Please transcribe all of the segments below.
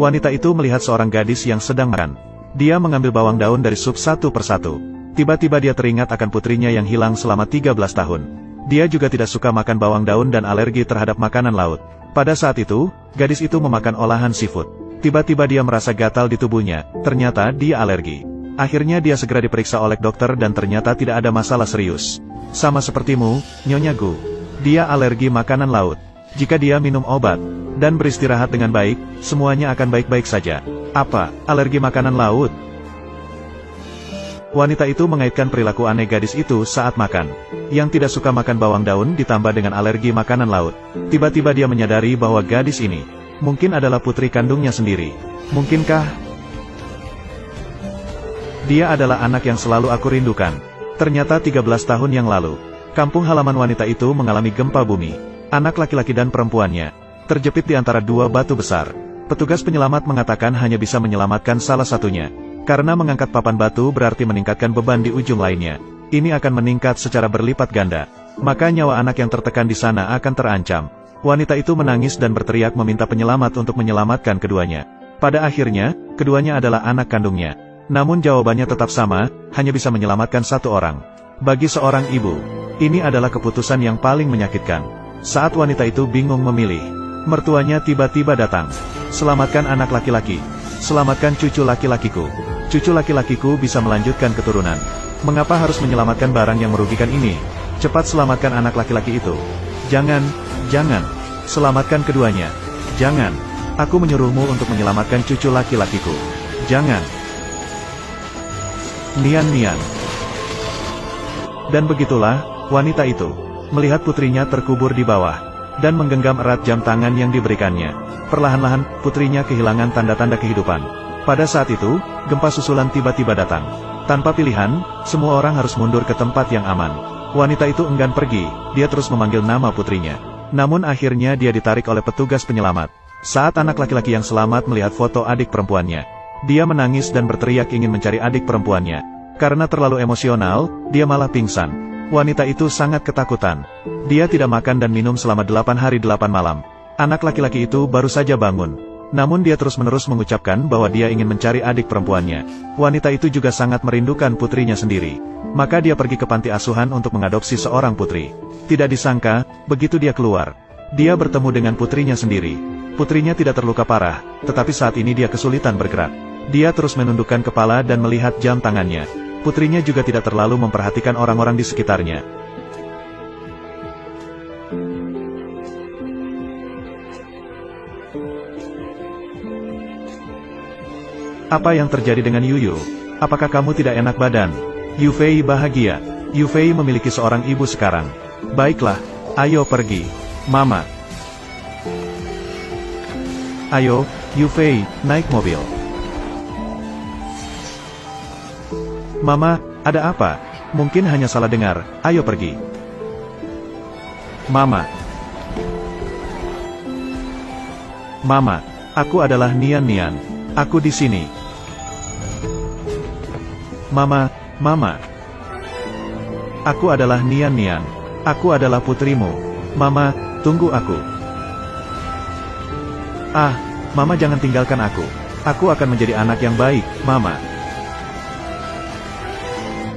Wanita itu melihat seorang gadis yang sedang makan. Dia mengambil bawang daun dari sup satu persatu. Tiba-tiba dia teringat akan putrinya yang hilang selama 13 tahun. Dia juga tidak suka makan bawang daun dan alergi terhadap makanan laut. Pada saat itu, gadis itu memakan olahan seafood. Tiba-tiba dia merasa gatal di tubuhnya, ternyata dia alergi. Akhirnya dia segera diperiksa oleh dokter dan ternyata tidak ada masalah serius. Sama sepertimu, Nyonya Gu. Dia alergi makanan laut. Jika dia minum obat dan beristirahat dengan baik, semuanya akan baik-baik saja. Apa, alergi makanan laut? Wanita itu mengaitkan perilaku aneh gadis itu saat makan. Yang tidak suka makan bawang daun ditambah dengan alergi makanan laut. Tiba-tiba dia menyadari bahwa gadis ini mungkin adalah putri kandungnya sendiri. Mungkinkah dia adalah anak yang selalu aku rindukan? Ternyata 13 tahun yang lalu, kampung halaman wanita itu mengalami gempa bumi. Anak laki-laki dan perempuannya terjepit di antara dua batu besar. Petugas penyelamat mengatakan hanya bisa menyelamatkan salah satunya. Karena mengangkat papan batu berarti meningkatkan beban di ujung lainnya. Ini akan meningkat secara berlipat ganda. Maka nyawa anak yang tertekan di sana akan terancam. Wanita itu menangis dan berteriak meminta penyelamat untuk menyelamatkan keduanya. Pada akhirnya, keduanya adalah anak kandungnya. Namun jawabannya tetap sama, hanya bisa menyelamatkan satu orang. Bagi seorang ibu, ini adalah keputusan yang paling menyakitkan. Saat wanita itu bingung memilih, mertuanya tiba-tiba datang. Selamatkan anak laki-laki. Selamatkan cucu laki-lakiku. Cucu laki-lakiku bisa melanjutkan keturunan. Mengapa harus menyelamatkan barang yang merugikan ini? Cepat selamatkan anak laki-laki itu. Jangan, jangan. Selamatkan keduanya. Jangan. Aku menyuruhmu untuk menyelamatkan cucu laki-lakiku. Jangan. Nian. Dan begitulah, wanita itu melihat putrinya terkubur di bawah, dan menggenggam erat jam tangan yang diberikannya. Perlahan-lahan, putrinya kehilangan tanda-tanda kehidupan. Pada saat itu, gempa susulan tiba-tiba datang. Tanpa pilihan, semua orang harus mundur ke tempat yang aman. Wanita itu enggan pergi, dia terus memanggil nama putrinya. Namun akhirnya dia ditarik oleh petugas penyelamat. Saat anak laki-laki yang selamat melihat foto adik perempuannya, dia menangis dan berteriak ingin mencari adik perempuannya. Karena terlalu emosional, dia malah pingsan. Wanita itu sangat ketakutan. Dia tidak makan dan minum selama 8 hari 8 malam. Anak laki-laki itu baru saja bangun. Namun dia terus-menerus mengucapkan bahwa dia ingin mencari adik perempuannya. Wanita itu juga sangat merindukan putrinya sendiri. Maka dia pergi ke panti asuhan untuk mengadopsi seorang putri. Tidak disangka, begitu dia keluar, dia bertemu dengan putrinya sendiri. Putrinya tidak terluka parah, tetapi saat ini dia kesulitan bergerak. Dia terus menundukkan kepala dan melihat jam tangannya. Putrinya juga tidak terlalu memperhatikan orang-orang di sekitarnya. Apa yang terjadi dengan Yuyu? Apakah kamu tidak enak badan? Yufei bahagia. Yufei memiliki seorang ibu sekarang. Baiklah, ayo pergi. Mama. Ayo, Yufei, naik mobil. Mama, ada apa? Mungkin hanya salah dengar, ayo pergi. Mama. Mama, aku adalah Nian. Aku di sini. Mama. Aku adalah Nian. Aku adalah putrimu. Mama, tunggu aku. Ah, Mama jangan tinggalkan aku. Aku akan menjadi anak yang baik, Mama.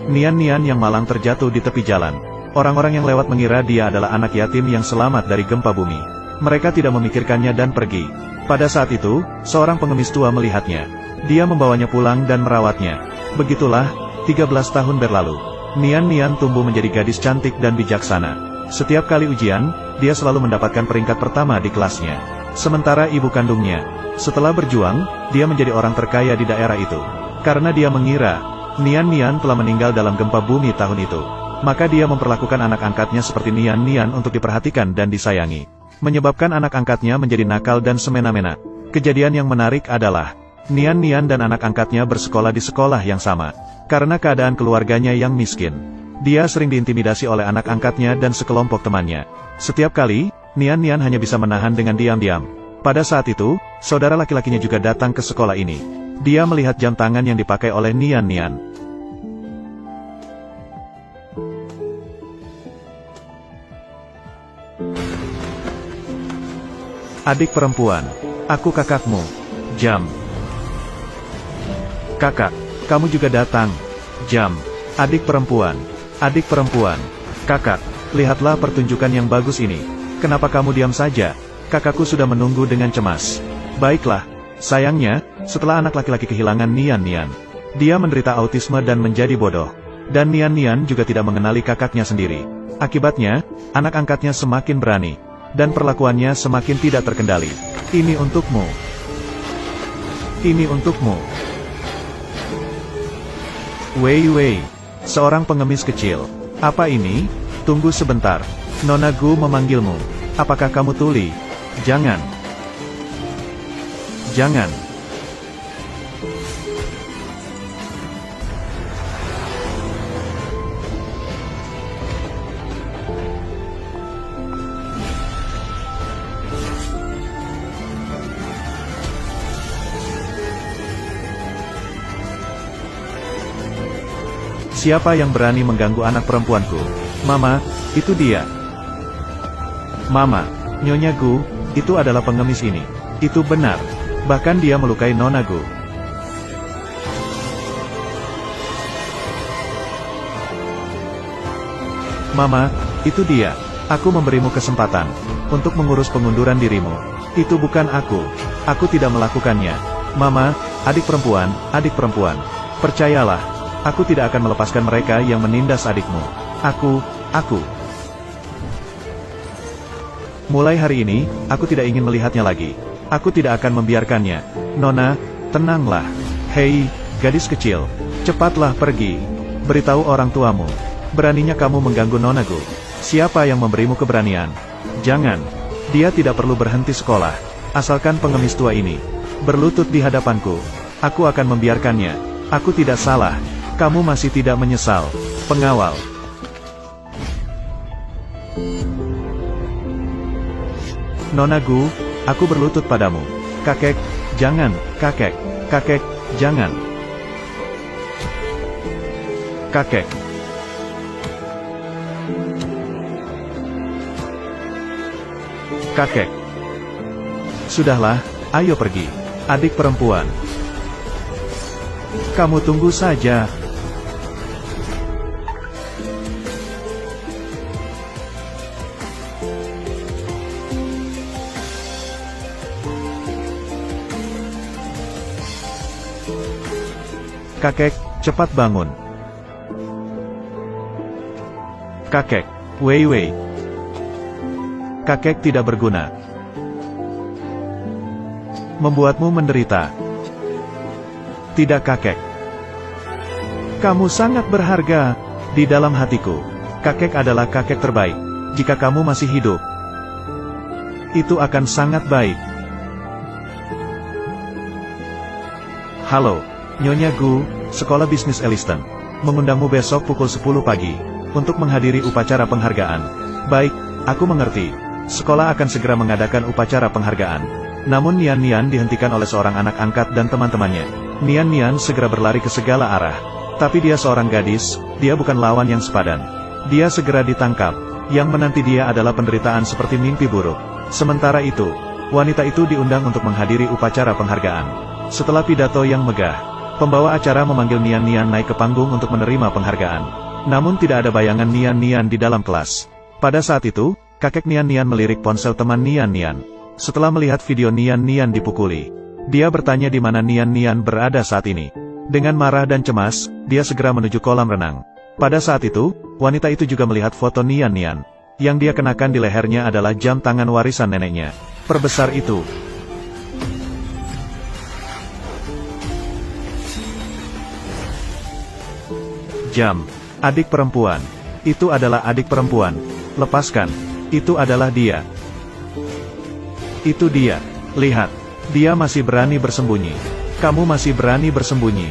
Nian yang malang terjatuh di tepi jalan. Orang-orang yang lewat mengira dia adalah anak yatim yang selamat dari gempa bumi. Mereka tidak memikirkannya dan pergi. Pada saat itu, seorang pengemis tua melihatnya. Dia membawanya pulang dan merawatnya. Begitulah, 13 tahun berlalu. Nian tumbuh menjadi gadis cantik dan bijaksana. Setiap kali ujian, dia selalu mendapatkan peringkat pertama di kelasnya. Sementara ibu kandungnya, setelah berjuang, dia menjadi orang terkaya di daerah itu. Karena dia mengira Nian telah meninggal dalam gempa bumi tahun itu. Maka dia memperlakukan anak angkatnya seperti Nian untuk diperhatikan dan disayangi. Menyebabkan anak angkatnya menjadi nakal dan semena-mena. Kejadian yang menarik adalah, Nian dan anak angkatnya bersekolah di sekolah yang sama. Karena keadaan keluarganya yang miskin, dia sering diintimidasi oleh anak angkatnya dan sekelompok temannya. Setiap kali, Nian hanya bisa menahan dengan diam-diam. Pada saat itu, saudara laki-lakinya juga datang ke sekolah ini. Dia melihat jam tangan yang dipakai oleh Nian. Adik perempuan, aku kakakmu. Jam. Kakak, kamu juga datang. Jam. Adik perempuan. Adik perempuan. Kakak, lihatlah pertunjukan yang bagus ini. Kenapa kamu diam saja? Kakakku sudah menunggu dengan cemas. Baiklah. Sayangnya, setelah anak laki-laki kehilangan Nian-Nian, dia menderita autisme dan menjadi bodoh. Dan Nian-Nian juga tidak mengenali kakaknya sendiri. Akibatnya, anak angkatnya semakin berani. Dan perlakuannya semakin tidak terkendali. Ini untukmu. Ini untukmu. Wei Wei. Seorang pengemis kecil. Apa ini? Tunggu sebentar. Nona Gu memanggilmu. Apakah kamu tuli? Jangan. Jangan. Siapa yang berani mengganggu anak perempuanku? Mama, itu dia. Mama, Nyonya Gu, itu adalah pengemis ini. Itu benar. Bahkan dia melukai Nona Gu. Mama, itu dia. Aku memberimu kesempatan untuk mengurus pengunduran dirimu. Itu bukan aku. Aku tidak melakukannya. Mama, adik perempuan, percayalah. Aku tidak akan melepaskan mereka yang menindas adikmu. Aku. Mulai hari ini, aku tidak ingin melihatnya lagi. Aku tidak akan membiarkannya. Nona, tenanglah. Hei, gadis kecil. Cepatlah pergi. Beritahu orang tuamu. Beraninya kamu mengganggu Nona Gu. Siapa yang memberimu keberanian? Jangan. Dia tidak perlu berhenti sekolah. Asalkan pengemis tua ini berlutut di hadapanku. Aku akan membiarkannya. Aku tidak salah. Kamu masih tidak menyesal. Pengawal. Nona Gu, aku berlutut padamu. Kakek, jangan. Kakek, jangan. Kakek. Kakek. Sudahlah, ayo pergi. Adik perempuan. Kamu tunggu saja. Kakek, cepat bangun. Kakek, Wei Wei. Kakek tidak berguna. Membuatmu menderita. Tidak kakek. Kamu sangat berharga di dalam hatiku. Kakek adalah kakek terbaik. Jika kamu masih hidup, itu akan sangat baik. Halo. Nyonya Gu, Sekolah Bisnis Elliston, mengundangmu besok pukul 10 pagi, untuk menghadiri upacara penghargaan. Baik, aku mengerti. Sekolah akan segera mengadakan upacara penghargaan. Namun Nian-Nian dihentikan oleh seorang anak angkat dan teman-temannya. Nian-Nian segera berlari ke segala arah. Tapi dia seorang gadis, dia bukan lawan yang sepadan. Dia segera ditangkap. Yang menanti dia adalah penderitaan seperti mimpi buruk. Sementara itu, wanita itu diundang untuk menghadiri upacara penghargaan. Setelah pidato yang megah, pembawa acara memanggil Nian-Nian naik ke panggung untuk menerima penghargaan. Namun tidak ada bayangan Nian-Nian di dalam kelas. Pada saat itu, kakek Nian-Nian melirik ponsel teman Nian-Nian. Setelah melihat video Nian-Nian dipukuli, dia bertanya di mana Nian-Nian berada saat ini. Dengan marah dan cemas, dia segera menuju kolam renang. Pada saat itu, wanita itu juga melihat foto Nian-Nian. Yang dia kenakan di lehernya adalah jam tangan warisan neneknya. Perbesar itu. Jam. Adik perempuan. Itu adalah adik perempuan. Lepaskan. Itu adalah dia. Itu dia. Lihat. Dia masih berani bersembunyi. Kamu masih berani bersembunyi.